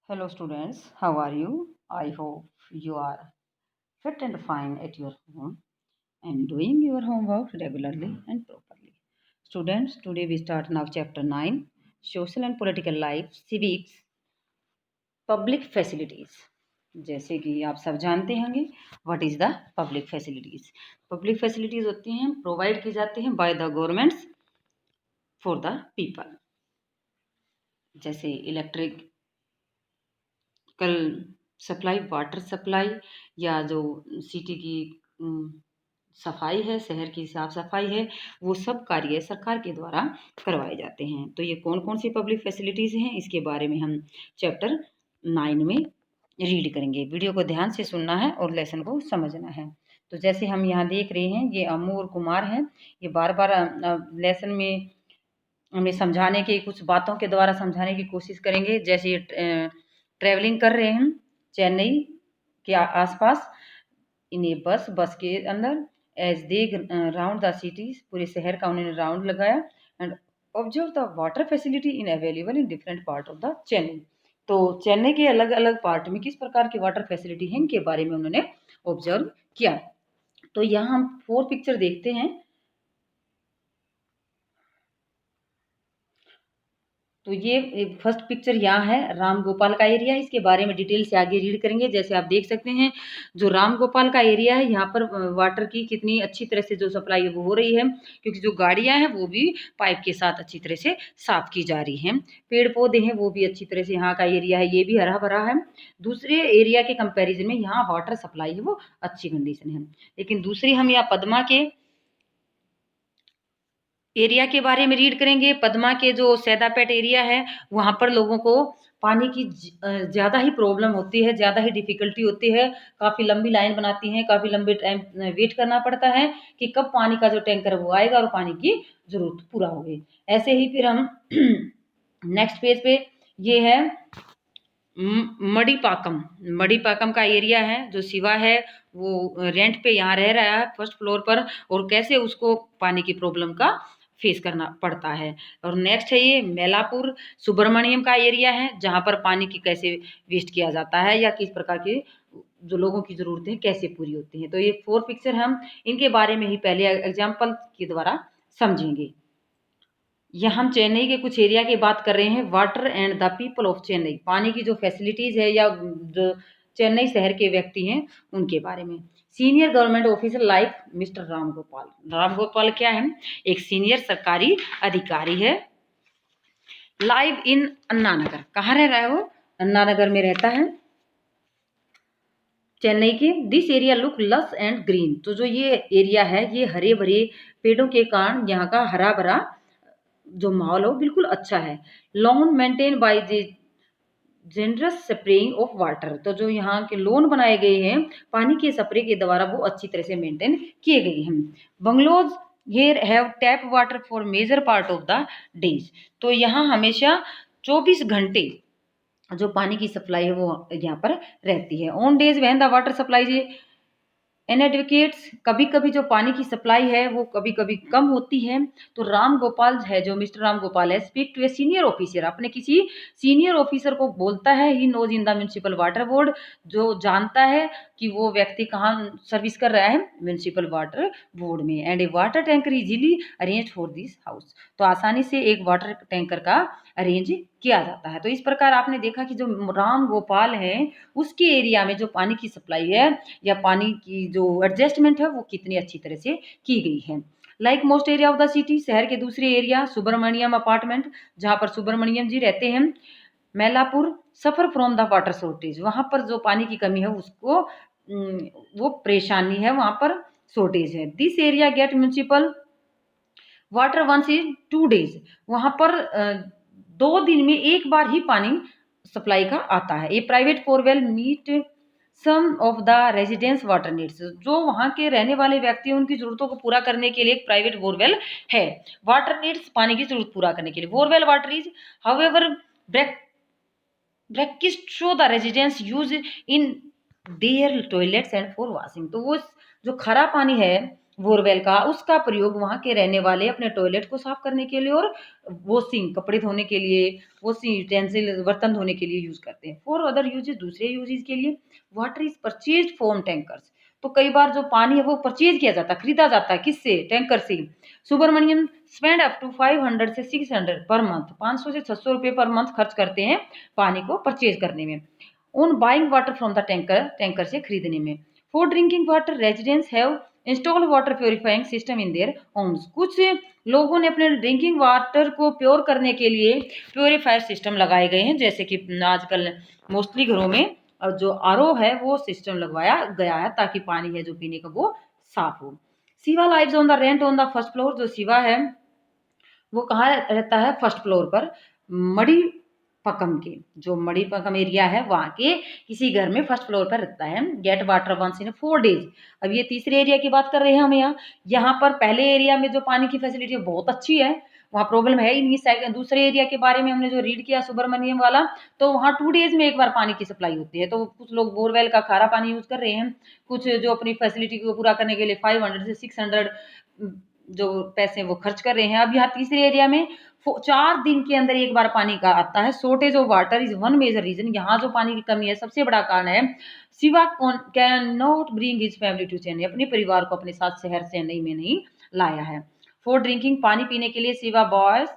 Hello students, how are you? I hope you are fit and fine at your home and doing your homework regularly and properly. Students, today we start now chapter 9, Social and Political Life, Civics, Public Facilities. जैसे कि आप सब जानते होंगे what is the public facilities. Public facilities होती हैं provide की जाती हैं by the governments for the people, जैसे इलेक्ट्रिक कल सप्लाई, वाटर सप्लाई, या जो सिटी की सफाई है, शहर की साफ सफाई है, वो सब कार्य सरकार के द्वारा करवाए जाते हैं। तो ये कौन कौन सी पब्लिक फैसिलिटीज़ हैं, इसके बारे में हम चैप्टर 9 में रीड करेंगे। वीडियो को ध्यान से सुनना है और लेसन को समझना है। तो जैसे हम यहाँ देख रहे हैं, ये अम्मू और कुमार हैं। ये बार बार लेसन में हमें समझाने की, कुछ बातों के द्वारा समझाने की कोशिश करेंगे। जैसे ये ट्रैवलिंग कर रहे हैं चेन्नई के आसपास इन ए बस के अंदर, as they round the cities, पूरे शहर का उन्होंने राउंड लगाया and observe the water facility in available in different part of the Chennai. तो चेन्नई के अलग अलग पार्ट में किस प्रकार की वाटर फैसिलिटी है, इनके बारे में उन्होंने ऑब्जर्व किया। तो यहाँ हम 4 पिक्चर देखते हैं। तो ये फर्स्ट पिक्चर यहाँ है राम गोपाल का एरिया, इसके बारे में डिटेल से आगे रीड करेंगे। जैसे आप देख सकते हैं, जो राम गोपाल का एरिया है, यहाँ पर वाटर की कितनी अच्छी तरह से जो सप्लाई है वो हो रही है, क्योंकि जो गाड़ियाँ हैं वो भी पाइप के साथ अच्छी तरह से साफ की जा रही हैं। पेड़ पौधे हैं वो भी अच्छी तरह से, यहाँ का एरिया है ये भी हरा भरा है। दूसरे एरिया के कंपेरिजन में यहाँ वाटर सप्लाई है वो अच्छी कंडीशन है। लेकिन दूसरी हम यहाँ पद्मा के एरिया के बारे में रीड करेंगे। पद्मा के जो सैदापेट एरिया है, वहाँ पर लोगों को पानी की ज़्यादा ही प्रॉब्लम होती है, ज़्यादा ही डिफ़िकल्टी होती है। काफ़ी लंबी लाइन बनाती हैं, काफ़ी लंबे टाइम वेट करना पड़ता है कि कब पानी का जो टैंकर है वो आएगा और पानी की ज़रूरत पूरा होगी। ऐसे ही फिर हम नेक्स्ट पेज पे ये है मड़ीपाकम। मड़ीपाकम का एरिया है, जो शिवा है वो रेंट पे यहाँ रह रहा है फर्स्ट फ्लोर पर, और कैसे उसको पानी की प्रॉब्लम का फेस करना पड़ता है। और नेक्स्ट है ये मेलापुर सुब्रमण्यम का एरिया है, जहाँ पर पानी की कैसे वेस्ट किया जाता है या किस प्रकार की जो लोगों की ज़रूरतें कैसे पूरी होती हैं। तो ये 4 पिक्चर हम इनके बारे में ही पहले एग्जाम्पल के द्वारा समझेंगे। यहाँ हम चेन्नई के कुछ एरिया की बात कर रहे हैं। Water and the people of Chennai, पानी की जो फैसिलिटीज़ है या जो चेन्नई शहर के व्यक्ति हैं उनके बारे में। Senior government officer like mister Ram Gopal. Ram Gopal क्या है? एक सीनियर सरकारी अधिकारी है। लाइव इन अन्ना नगर, कहाँ रह रहा है वो? अन्ना नगर में रहता है चेन्नई के। दिस एरिया लुक लस एंड ग्रीन, तो जो ये एरिया है ये हरे भरे पेड़ों के कारण यहाँ का हरा भरा जो माहौल हो बिल्कुल अच्छा है। Lawn maintain by the generous spraying of water, तो जो यहाँ के लोन बनाए गए हैं पानी के स्प्रे के द्वारा वो अच्छी तरह से मेंटेन किए गए हैं। Bungalows here have tap water for major part of the days, तो यहाँ हमेशा 24 घंटे जो पानी की सप्लाई है वो यहाँ पर रहती है। On days when the water supply advocates, कभी कभी जो पानी की सप्लाई है वो कभी कभी कम होती है, तो राम गोपाल है, जो मिस्टर राम गोपाल है, speak to a senior officer, अपने किसी सीनियर ऑफिसर को बोलता है। He knows in the municipal water board, जो जानता है कि वो व्यक्ति कहाँ सर्विस कर रहा है, म्यूनसिपल वाटर बोर्ड में। And A water tanker easily arrange for this house, तो आसानी से एक वाटर टैंकर का अरेंज किया जाता है। तो इस प्रकार आपने देखा कि जो राम गोपाल है उसके एरिया में जो पानी की सप्लाई है या पानी की जो एडजस्टमेंट है वो कितनी अच्छी तरह से की गई है। Like most area of the city, शहर के दूसरे एरिया सुब्रमण्यम अपार्टमेंट, जहाँ पर सुब्रमण्यम जी रहते हैं। Mylapore suffer from the water shortage, वहाँ पर जो पानी की कमी है उसको वो परेशानी है, वहाँ पर शॉर्टेज है। This area get municipal water once in 2 days, वहाँ पर 2 दिन में एक बार ही पानी सप्लाई का आता है। ये private borewell meet some of the residence water needs, जो वहाँ के रहने वाले व्यक्ति हैं उनकी जरूरतों को पूरा करने के लिए एक प्राइवेट बोरवेल है। वाटर नीड्स, पानी की जरूरत पूरा करने के लिए। Borewell water is however brackish so the residents use in their toilets and for washing, तो वो जो खरा पानी है बोरवेल का, उसका प्रयोग वहाँ के रहने वाले अपने टॉयलेट को साफ करने के लिए और वॉशिंग कपड़े धोने के लिए, वॉशिंग यूटेंसिल बर्तन धोने के लिए यूज़ करते हैं। फॉर अदर यूजेस, दूसरे यूजेस के लिए water is purchased from tankers. तो कई बार जो पानी है वो परचेज़ किया जाता है, खरीदा जाता है, किससे? टैंकर से। सुब्रमण्यम स्पेंड अप टू 500 से 600 पर मंथ, 500 से 600 रुपए पर मंथ खर्च करते हैं पानी को परचेज़ करने में। On buying water from the tanker से खरीदने में। For drinking water residents have install water purifying system in their homes. कुछ लोगों ने अपने ड्रिंकिंग वाटर को प्योर करने के लिए प्योरीफायर सिस्टम लगाए गए हैं, जैसे कि आजकल मोस्टली घरों में जो आरओ है वो सिस्टम लगवाया गया है, ताकि पानी है जो पीने का वो साफ हो। Shiva lives on the rent on the first floor. जो शिवा है वो कहाँ रहता है? फर्स्ट फ्लोर पर, मड़ी पकम के, जो मड़ी पकम एरिया है वहाँ के किसी घर में फर्स्ट फ्लोर पर रहता है। Get water once in 4 days. अब ये तीसरे एरिया की बात कर रहे हैं हम यहाँ। यहाँ पर पहले एरिया में जो पानी की फैसिलिटी बहुत अच्छी है, वहाँ प्रॉब्लम है ही नहीं। सेकंड दूसरे एरिया के बारे में हमने जो रीड किया सुब्रमण्यम वाला, तो वहाँ 2 डेज में एक बार पानी की सप्लाई होती है। तो कुछ लोग बोरवेल का खारा पानी यूज़ कर रहे हैं, कुछ जो अपनी फैसिलिटी को पूरा करने के लिए 500 से 600 जो पैसे वो खर्च कर रहे हैं। अब यहाँ तीसरे एरिया में 4 दिन के अंदर एक बार पानी का आता है। Shortage of water is one major reason. यहाँ जो पानी की कमी है सबसे बड़ा कारण है। Shiva can not bring his family to Chennai. अपने परिवार को अपने साथ शहर चेन्नई में नहीं लाया है। फॉर ड्रिंकिंग, पानी पीने के लिए शिवा बॉयज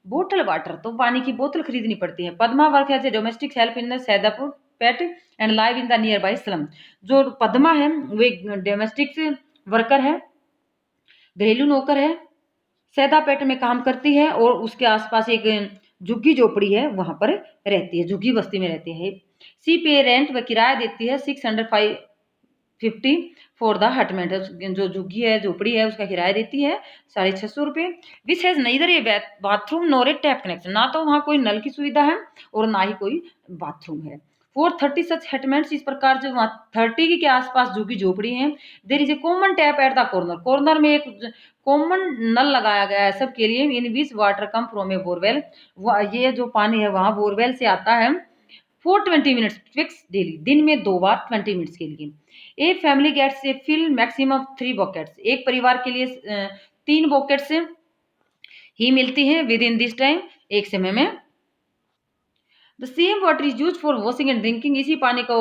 बोतल वाटर, तो पानी की बोतल खरीदनी पड़ती है। Padma work as a domestic help in the Saidapet and live in the near by slum. जो पद्मा है वो एक डोमेस्टिक वर्कर है, घरेलू नौकर है, सैदापेट में काम करती है और उसके आसपास एक झुग्गी झोपड़ी है, वहां पर रहती है, झुग्गी बस्ती में रहती है। सी पे रेंट, वह किराया देती है 650 फॉर द हटमेंट। जो झुग्गी है झोपड़ी है उसका किराया देती है 650 रुपये। Which has neither a bathroom nor a tap connection. ना तो वहाँ कोई नल की सुविधा है और ना ही कोई बाथरूम है। 430 सच हटमेंट्स, इस प्रकार जो वहाँ 30 के आसपास झुग्गी झोपड़ी है। There is a common tap at the corner. Corner में एक कॉमन नल लगाया गया है सबके लिए। In which water come from a borewell. ये जो पानी है वहाँ बोरवेल से आता है। फॉर 20 मिनट्स फिक्स डेली, दिन में 2 बार 20 मिनट्स के लिए। A family gets a fill maximum 3 buckets. एक परिवार के लिए 3 बॉकेट्स ही मिलती हैं विद इन दिस टाइम, एक समय में। The same water is use for washing and drinking. इसी पानी को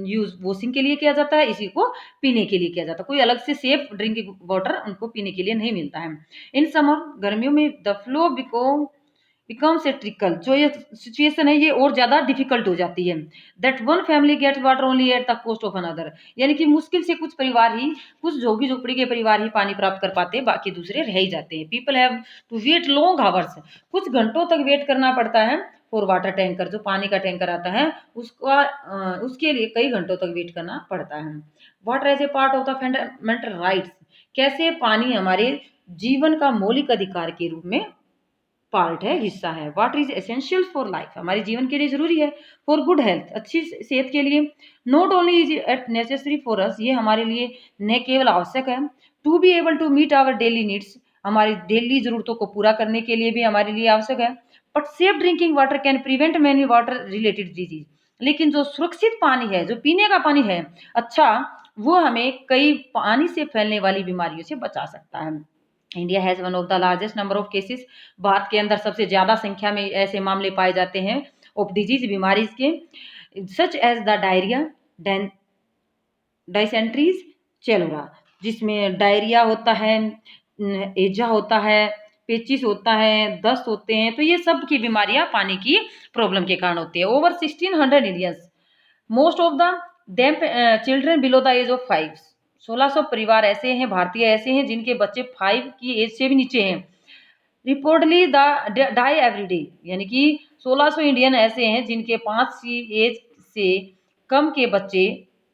यूज वॉशिंग के लिए किया जाता है, इसी को पीने के लिए किया जाता है। कोई अलग से सेफ ड्रिंकिंग वाटर उनको पीने के लिए नहीं मिलता है। इन समर, गर्मियों में, the flow becomes a trickle. जो ये सिचुएशन है ये और ज़्यादा डिफिकल्ट हो जाती है। That one family get water only at the cost of another. यानी कि मुश्किल से कुछ परिवार ही, कुछ झोगी झोपड़ी के परिवार ही पानी प्राप्त कर पाते हैं, बाकी दूसरे रह ही जाते हैं। People have to wait long hours. कुछ घंटों तक वेट करना पड़ता है फॉर वाटर टैंकर। जो पानी का टैंकर आता है उसके लिए कई घंटों तक वेट करना पड़ता है। Water as a part of the fundamental rights. कैसे पानी हमारे जीवन का मौलिक अधिकार के रूप में पार्ट है, हिस्सा है। Water is essential for life. हमारे जीवन के लिए जरूरी है। फॉर गुड हेल्थ, अच्छी सेहत के लिए। Not only is it necessary for us, ये हमारे लिए न केवल आवश्यक है। To be able to meet our daily needs, हमारी डेली जरूरतों को पूरा करने के लिए भी हमारे लिए आवश्यक है। But safe drinking water can prevent many water related disease. लेकिन जो सुरक्षित पानी है, जो पीने का पानी है अच्छा, वो हमें कई पानी से फैलने वाली बीमारियों से बचा सकता है। India has one of the largest number of cases. Bharat के अंदर सबसे ज़्यादा संख्या में ऐसे मामले पाए जाते हैं ऑफ डिजीज, बीमारी के, सच एज द डायरिया, डाइसेंट्रीज, चेलोरा, जिसमें डायरिया होता है, एजा होता है, पेचिस होता है, दस्त होते हैं। तो ये सब की बीमारियां पानी की प्रॉब्लम के कारण होती है। Over 1600 Indians, most of the them children below the age of 5। 1600 परिवार ऐसे हैं, भारतीय ऐसे हैं जिनके बच्चे 5 की एज से भी नीचे हैं। Reportedly the die every day, यानी कि 1600 इंडियन ऐसे हैं जिनके 5 की एज से कम के बच्चे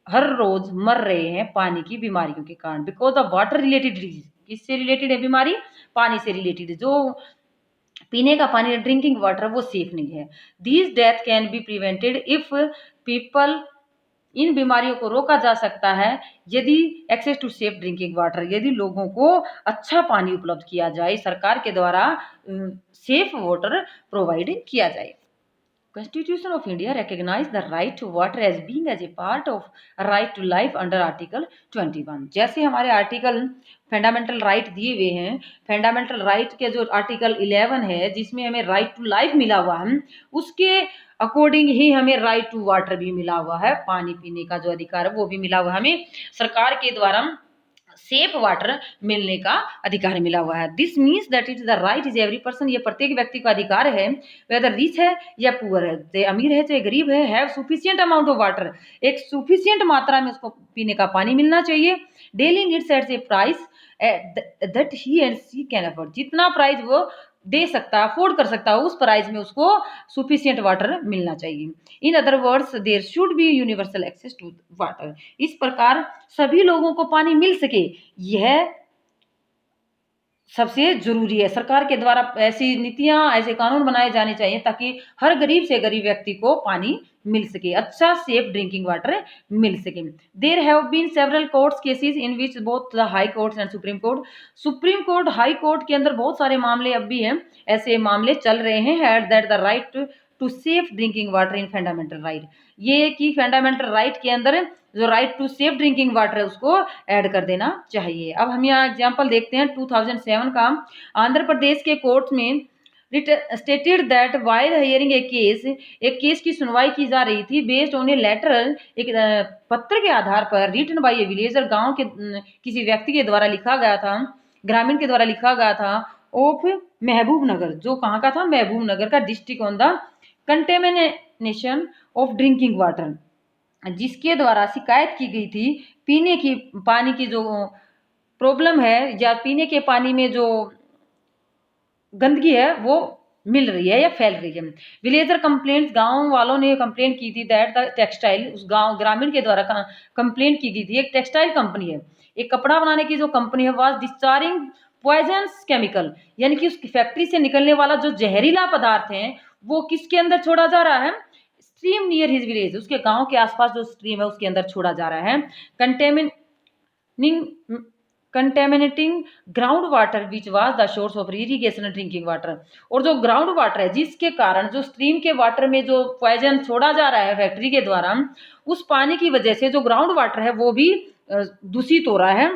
हर रोज मर रहे हैं पानी की बीमारियों के कारण। Because of water related disease. किससे रिलेटेड है बीमारी? पानी से रिलेटेड। जो पीने का पानी, ड्रिंकिंग वाटर, वो सेफ नहीं है। These death can be prevented if people, इन बीमारियों को रोका जा सकता है यदि access to safe drinking water, यदि लोगों को अच्छा पानी उपलब्ध किया जाए, सरकार के द्वारा सेफ वाटर प्रोवाइड किया जाए। Constitution of India recognize the right to water as being as a part of right to life under Article 21। जैसे हमारे आर्टिकल फंडामेंटल राइट दिए हुए हैं, फंडामेंटल राइट के जो आर्टिकल 11 है जिसमें हमें राइट टू लाइफ मिला हुआ है, उसके अकॉर्डिंग ही हमें राइट टू वाटर भी मिला हुआ है, पानी पीने का जो अधिकार है वो भी मिला हुआ है, हमें सरकार के द्वारा सेफ वाटर मिलने का अधिकार मिला हुआ है। This means that it is the right is every person, ये प्रत्येक व्यक्ति का अधिकार है, वेदर रिच है या पुअर है, चाहे अमीर है चाहे गरीब है, have sufficient amount of water, एक सुफिशियंट मात्रा में उसको पीने का पानी मिलना चाहिए। Daily needs at a price that he and she can afford, जितना प्राइस वो दे सकता है, अफोर्ड कर सकता है, उस प्राइस में उसको सुफिशियंट वाटर मिलना चाहिए। In other words there should be universal access to water, इस प्रकार सभी लोगों को पानी मिल सके, यह सबसे जरूरी है। सरकार के द्वारा ऐसी नीतियां, ऐसे कानून बनाए जाने चाहिए ताकि हर गरीब से गरीब व्यक्ति को पानी मिल सके, अच्छा सेफ ड्रिंकिंग वाटर मिल सके। There have been several courts cases in which both the high courts and supreme court high court के अंदर बहुत सारे मामले अब भी हैं, ऐसे मामले चल रहे हैं, had that the right to safe drinking water in fundamental right, ये कि फंडामेंटल राइट के अंदर जो right to safe drinking water है उसको ऐड कर देना चाहिए। अब हम यहाँ एग्जांपल देखते हैं 2007 का। आंध्र प्रदेश के कोर्ट में stated that while hearing A case, एक केस की सुनवाई की जा रही थी, बेस्ड ऑन ए लेटर, एक पत्र के आधार पर, रिटन बाय ए विलेजर, गांव के किसी व्यक्ति के द्वारा लिखा गया था, ग्रामीण के द्वारा लिखा गया था, ऑफ महबूब नगर, जो कहाँ का था, महबूब नगर का, district on the contamination of drinking water, जिसके द्वारा शिकायत की गई थी पीने की पानी की जो प्रॉब्लम है या पीने के पानी में जो गंदगी है वो मिल रही है या फैल रही है। विलेजर कंप्लेंट्स, गांव वालों ने कंप्लेंट की थी दैट द टेक्सटाइल, उस गांव ग्रामीण के द्वारा कंप्लेंट की गई थी, एक टेक्सटाइल कंपनी है, एक कपड़ा बनाने की जो कंपनी है, वाज डिस्चार्जिंग पॉइजनस केमिकल, यानी कि उस फैक्ट्री से निकलने वाला जो जहरीला पदार्थ है वो किसके अंदर छोड़ा जा रहा है, स्ट्रीम नियर हिज विलेज, उसके गांव के आसपास जो स्ट्रीम है उसके अंदर छोड़ा जा रहा है। Contaminating ground water which was the source of irrigation drinking water, और जो ग्राउंड वाटर है जिसके कारण जो स्ट्रीम के वाटर में जो पॉइजन छोड़ा जा रहा है फैक्ट्री के द्वारा, उस पानी की वजह से जो ग्राउंड वाटर है वो भी दूषित हो रहा है,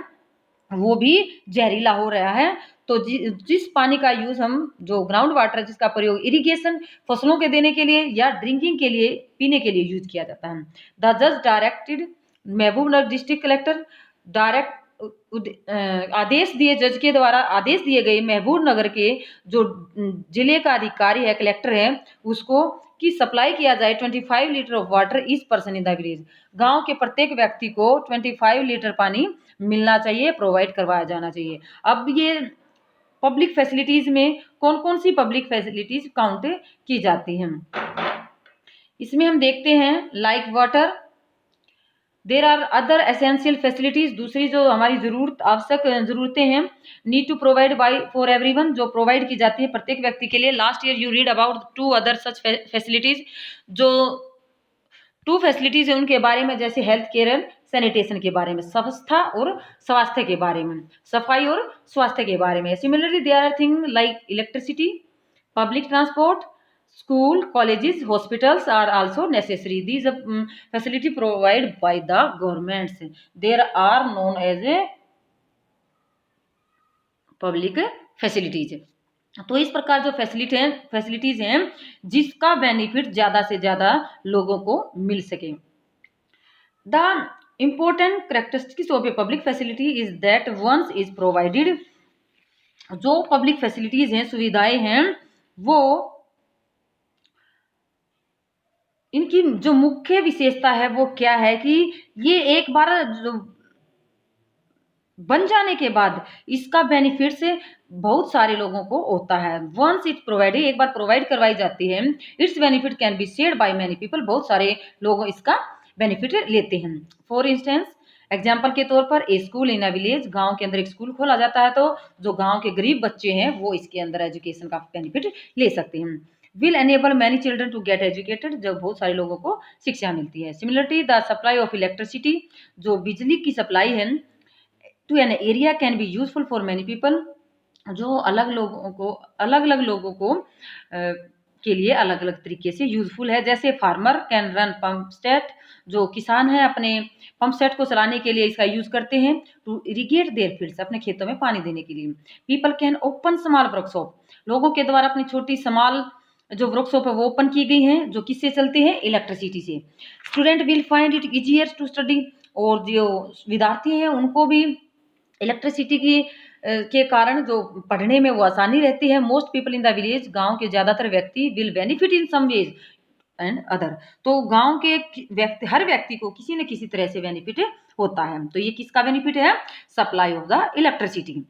वो भी जहरीला हो रहा है। तो जिस पानी का यूज हम, जो ग्राउंड वाटर जिसका प्रयोग इरिगेशन फसलों के देने के लिए या ड्रिंकिंग के लिए, पीने के लिए यूज किया जाता है। द जज directed Mahbubnagar district collector, direct आदेश दिए, जज के द्वारा आदेश दिए गए महबूब नगर के जो जिले का अधिकारी है, कलेक्टर है, उसको कि सप्लाई किया जाए 25 litre of water each person in the village, गांव के प्रत्येक व्यक्ति को 25 लीटर पानी मिलना चाहिए, प्रोवाइड करवाया जाना चाहिए। अब ये पब्लिक फैसिलिटीज में कौन कौन सी पब्लिक फैसिलिटीज काउंट की जाती हैं, इसमें हम देखते हैं like water, there are other essential facilities, दूसरी जो हमारी जरूरत आवश्यक जरूरतें हैं, need to provide by for everyone, जो प्रोवाइड की जाती है प्रत्येक व्यक्ति के लिए। Last year you read about 2 other such facilities, जो 2 फैसिलिटीज है उनके बारे में, जैसे हेल्थ केयर एंड सैनिटेशन के बारे में, स्वच्छता और स्वास्थ्य के बारे में, सफाई और स्वास्थ्य के बारे में। Similarly there are thing like electricity, public transport, school, colleges, hospitals are also necessary. These facility provided by the governments, there are known as a public facilities। तो इस प्रकार जो फैसिलिटीज हैं जिसका बेनिफिट ज्यादा से ज्यादा लोगों को मिल सके। The important characteristics of a public facility is that once is provided, जो पब्लिक फैसिलिटीज हैं, सुविधाएं हैं, वो इनकी जो मुख्य विशेषता है वो क्या है कि ये एक बार बन जाने के बाद इसका बेनिफिट से बहुत सारे लोगों को होता है। वंस इट प्रोवाइडेड, एक बार प्रोवाइड करवाई जाती है, it's benefit can be shared by many people, बहुत सारे लोग इसका बेनिफिट लेते हैं। फॉर इंस्टेंस, एग्जाम्पल के तौर पर ए स्कूल इन अ विलेज, गाँव के अंदर एक स्कूल खोला जाता है तो जो गाँव के गरीब बच्चे हैं वो इसके अंदर एजुकेशन का बेनिफिट ले सकते हैं। Will enable many children to get educated, जब बहुत सारे लोगों को शिक्षा मिलती है। Similarly the supply of electricity, जो बिजली की सप्लाई है, to an area can be useful for many people, जो अलग अलग लोगों को के लिए अलग अलग तरीके से यूजफुल है। जैसे farmer can run pump set, जो किसान है अपने पंप सेट को चलाने के लिए इसका यूज करते हैं टू इरिगेट देयर फील्ड्स, अपने खेतों में पानी देने के लिए। People can open small workshop, लोगों के द्वारा अपनी छोटी स्मॉल जो वर्कशॉप है वो ओपन की गई हैं, जो किससे चलते हैं, इलेक्ट्रिसिटी से। Student will find it easier to study, और जो विद्यार्थी हैं उनको भी इलेक्ट्रिसिटी की के कारण जो पढ़ने में वो आसानी रहती है। Most people in the village, गांव के ज्यादातर व्यक्ति will benefit in some ways and other, तो गांव के व्यक्ति, हर व्यक्ति को किसी न किसी तरह से बेनिफिट होता है। तो ये किसका बेनिफिट है, supply of the electricity.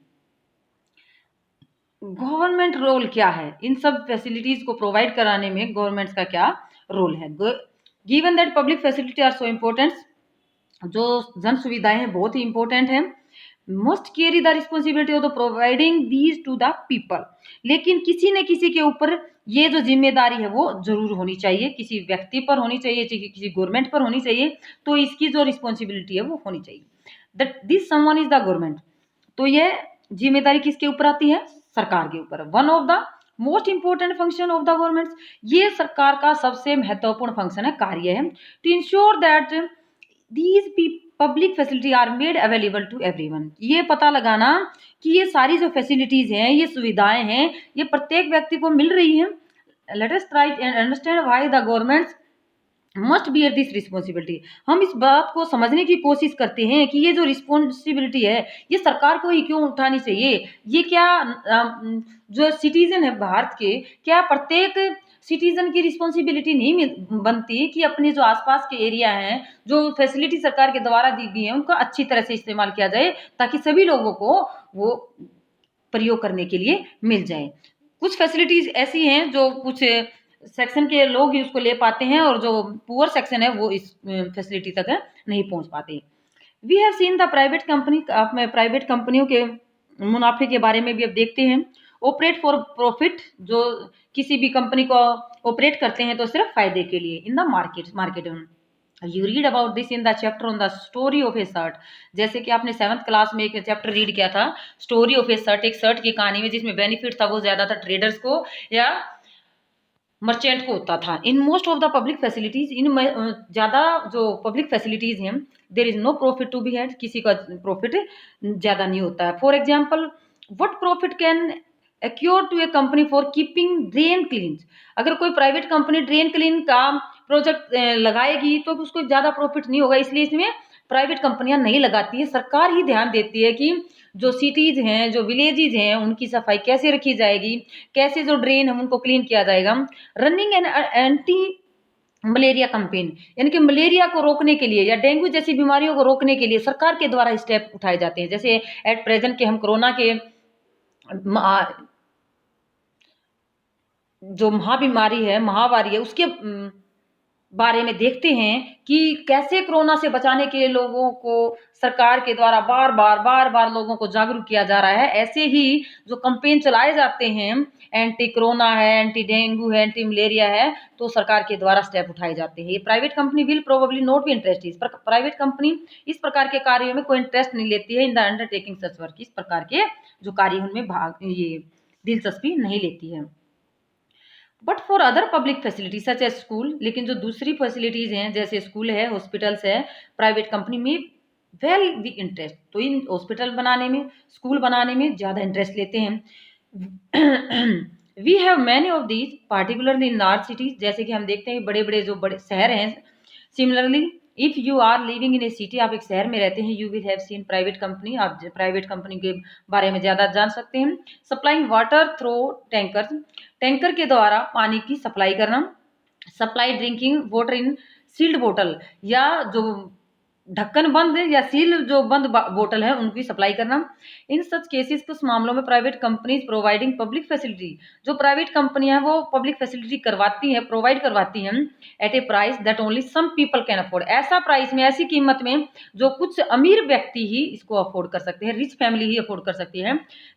Government role क्या है, इन सब फैसिलिटीज को प्रोवाइड कराने में गवर्नमेंट का क्या रोल है। Given that public facility are so important, जो जन सुविधाएं हैं बहुत ही इंपॉर्टेंट है। Must carry the responsibility of the providing these to the people, लेकिन किसी न किसी के ऊपर ये जो जिम्मेदारी है वो जरूर होनी चाहिए, किसी व्यक्ति पर होनी चाहिए, किसी गवर्नमेंट पर होनी चाहिए। तो इसकी जो रिस्पॉन्सिबिलिटी है वो होनी चाहिए, that this someone is the government. तो ये जिम्मेदारी किसके ऊपर आती है, सरकार के ऊपर। One of the most important function of the government, ये सरकार का सबसे महत्वपूर्ण फंक्शन है, कार्य है, to ensure that these public facility are made available to everyone, ये पता लगाना कि ये सारी जो फैसिलिटीज हैं, ये सुविधाएं हैं, ये प्रत्येक व्यक्ति को मिल रही हैं। Let us try and understand why the government must bear this responsibility. हम इस बात को समझने की कोशिश करते हैं कि ये जो रिस्पॉन्सिबिलिटी है ये सरकार को ही क्यों उठानी चाहिए। ये क्या जो सिटीजन है भारत के, क्या प्रत्येक सिटीजन की रिस्पॉन्सिबिलिटी नहीं बनती कि अपने जो आसपास के एरिया हैं, जो फैसिलिटी सरकार के द्वारा दी गई है, उनका अच्छी तरह से इस्तेमाल किया जाए ताकि सभी लोगों को वो प्रयोग करने के लिए मिल जाए। कुछ फैसिलिटीज ऐसी हैं जो कुछ सेक्शन के लोग ही उसको ले पाते हैं, और जो पुअर सेक्शन है वो इस फैसिलिटी तक नहीं पहुंच पाते। We have seen the private company, आप में प्राइवेट कंपनियों के मुनाफे के बारे में भी अब देखते हैं। ऑपरेट फॉर प्रॉफिट, जो किसी भी कंपनी को ऑपरेट करते हैं तो सिर्फ फायदे के लिए। In the market you read about this in the chapter on the story of A shirt, जैसे कि आपने 7th क्लास में एक चैप्टर रीड किया था, स्टोरी ऑफ ए शर्ट, एक शर्ट की कहानी में, जिसमें बेनिफिट था वो ज्यादातर ट्रेडर्स को या मर्चेंट को होता था। In most of the public facilities, इन ज्यादा जो पब्लिक फैसिलिटीज हैं, there is no profit to be had, किसी का प्रॉफिट ज्यादा नहीं होता है। For example, what profit can accrue to a company for keeping drain clean, अगर कोई प्राइवेट कंपनी ड्रेन क्लीन का प्रोजेक्ट लगाएगी तो उसको ज्यादा प्रॉफिट नहीं होगा, इसलिए इसमें प्राइवेट कंपनियां नहीं लगाती है। सरकार ही ध्यान देती है कि जो सिटीज हैं, जो विलेजेज हैं, उनकी सफाई कैसे रखी जाएगी, कैसे जो ड्रेन है उनको क्लीन किया जाएगा। Running an anti malaria campaign, यानी कि मलेरिया को रोकने के लिए या डेंगू जैसी बीमारियों को रोकने के लिए सरकार के द्वारा स्टेप उठाए जाते हैं। जैसे एट प्रेजेंट के हम कोरोना के जो महाबीमारी है, महामारी है, उसके बारे में देखते हैं कि कैसे कोरोना से बचाने के लिए लोगों को सरकार के द्वारा बार बार लोगों को जागरूक किया जा रहा है। ऐसे ही जो कैंपेन चलाए जाते हैं, एंटी कोरोना है, एंटी डेंगू है, एंटी मलेरिया है, तो सरकार के द्वारा स्टेप उठाए जाते हैं। ये private company will probably not be interested, private company इस प्रकार के कार्यों में कोई इंटरेस्ट नहीं लेती है। In the undertaking such work, इस प्रकार के जो कार्य उनमें ये दिलचस्पी नहीं लेती है। But for other public facility such as school, लेकिन जो दूसरी फैसिलिटीज हैं जैसे स्कूल है, हॉस्पिटल्स है, प्राइवेट कंपनी में वेल वी इंटरेस्ट, तो इन हॉस्पिटल बनाने में, स्कूल बनाने में ज़्यादा इंटरेस्ट लेते हैं। We have many of these particularly in large cities, जैसे कि हम देखते हैं बड़े बड़े जो बड़े शहर हैं। Similarly if you are living in a city, आप एक शहर में रहते हैं, you will have seen private company, आप प्राइवेट कंपनी के बारे में ज़्यादा जान सकते हैं। Supplying water through tanker, tanker के द्वारा पानी की सप्लाई करना। Supply drinking water in sealed bottle, या जो ढक्कन बंद या सील जो बंद बोतल है उनकी सप्लाई करना। इन सच केसेस, कुछ मामलों में private companies providing public facility, जो प्राइवेट कंपनियां वो पब्लिक फैसिलिटी करवाती हैं, प्रोवाइड करवाती हैं at a price that only some people can afford, ऐसा प्राइस में, ऐसी कीमत में जो कुछ अमीर व्यक्ति ही इसको अफोर्ड कर सकते हैं, रिच फैमिली ही अफोर्ड कर सकती है।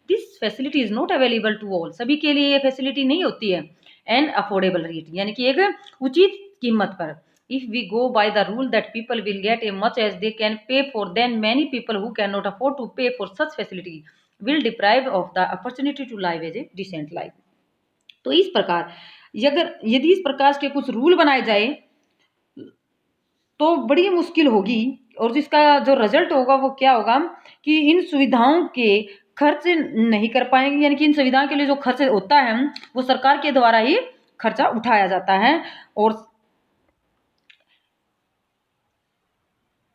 This facility is not available to all, सभी के लिए ये फैसिलिटी नहीं होती है। एंड अफोर्डेबल रेट, यानी कि एक उचित कीमत पर। If we go by the rule that people will get as much as they can pay for, then many people who cannot afford to pay for such facility will deprive of the opportunity to live as a decent life. तो इस प्रकार यदि इस प्रकार के कुछ rule बनाए जाए तो बड़ी मुश्किल होगी, और जिसका जो रिजल्ट होगा वो क्या होगा कि इन सुविधाओं के खर्च नहीं कर पाएंगे, यानी कि इन सुविधाओं के लिए जो खर्च होता है वो सरकार के द्वारा ही खर्चा उठाया जाता है, और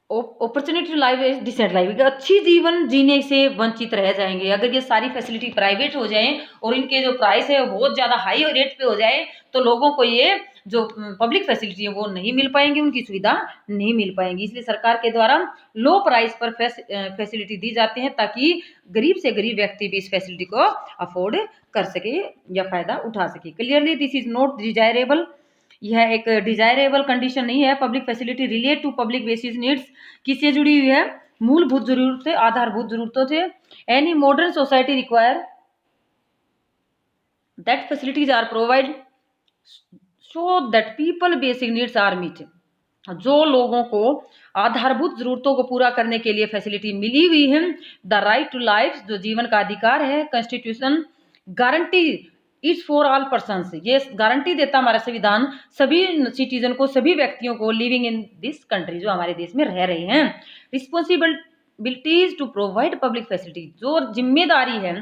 opportunity to live is decent life, अच्छी जीवन जीने से वंचित रह जाएंगे। अगर ये सारी फैसिलिटी प्राइवेट हो जाए और इनके जो प्राइस है वो बहुत ज़्यादा हाई रेट पे हो जाए तो लोगों को ये जो पब्लिक फैसिलिटी है वो नहीं मिल पाएंगी, उनकी सुविधा नहीं मिल पाएंगी। इसलिए सरकार के द्वारा लो प्राइस पर फैसिलिटी दी जाती है ताकि गरीब से गरीब व्यक्ति भी इस फैसिलिटी को अफोर्ड कर सके या फायदा उठा सके। Clearly this is not desirable, यह एक डिजायरेबल कंडीशन नहीं है। Public facility relate to public basis needs, किससे जुड़ी हुई है? मूलभूत जरूरतें, आधारभूत जरूरतों से। Any modern society require that facilities are provide so that people basic needs are meet, जो लोगों को आधारभूत जरूरतों को पूरा करने के लिए फैसिलिटी मिली हुई है। द राइट टू लाइफ, जो जीवन का अधिकार है, constitution guarantee is for all persons, ये गारंटी देता हमारा संविधान सभी सिटीजन को, सभी व्यक्तियों को लिविंग इन दिस कंट्री, जो हमारे देश में रह रहे हैं। Responsibilities to provide public facility, जो जिम्मेदारी है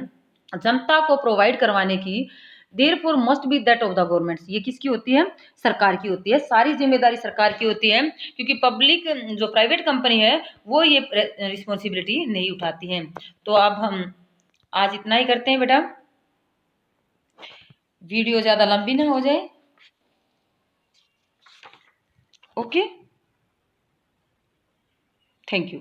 जनता को प्रोवाइड करवाने की, therefore must be that of the government, ये किसकी होती है? सरकार की होती है। सारी जिम्मेदारी सरकार की होती है, क्योंकि पब्लिक जो प्राइवेट कंपनी है वो ये रिस्पॉन्सिबिलिटी नहीं उठाती है। तो अब हम आज इतना ही करते हैं बेटा, वीडियो ज़्यादा लंबी ना हो जाए। Okay, thank you.